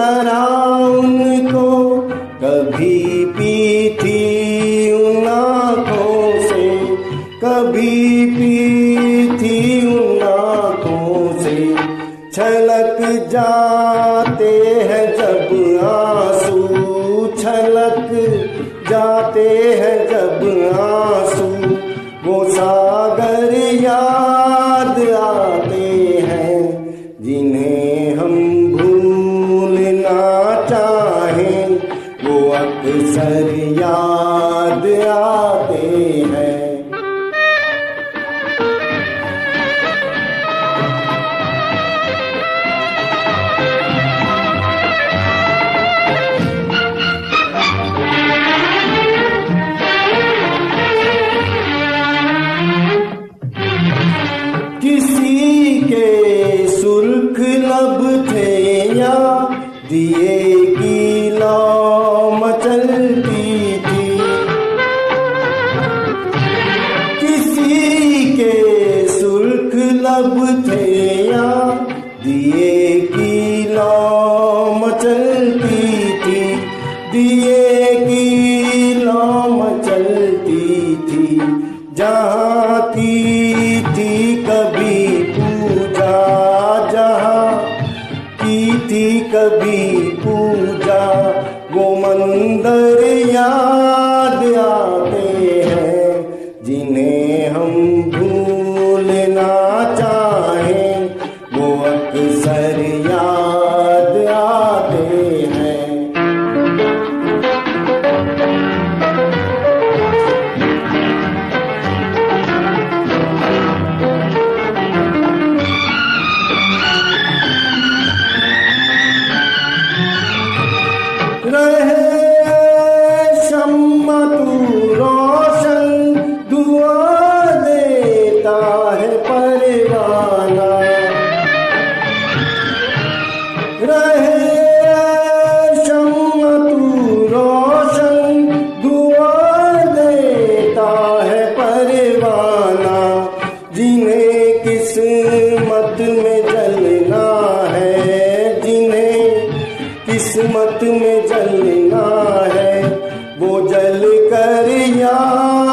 तरह उनको कभी पीती उन आँखों से, कभी पीती उन आँखों से। छलक जाते हैं जब आंसू, छलक जाते हैं जब आंसू, वो सागर याद आते हैं जिन्हें हम भूलना चाहें, वो अक्सर याद आते हैं। किसी के सुर्ख लब थे या दिए की लौ मचलती थी, किसी के सुर्ख लब थे या दिए की लौ मचलती थी, दिए की लौ मचलती थी। जहाँ की थी कभी पूजा, जहाँ की थी कभी पूजा, वो मंदिर याद आते हैं जिन्हें हम भूलना चाहें, वो अक्सर याद आते हैं। रहे शम्मा तू रोशन, दुआ देता है परवाना। रहे शम्मा तू रोशन, दुआ देता है परवाना। जिन्हें किस्मत में जलना है, जिन्हें किस्मत में जलना है, वो जल कर याद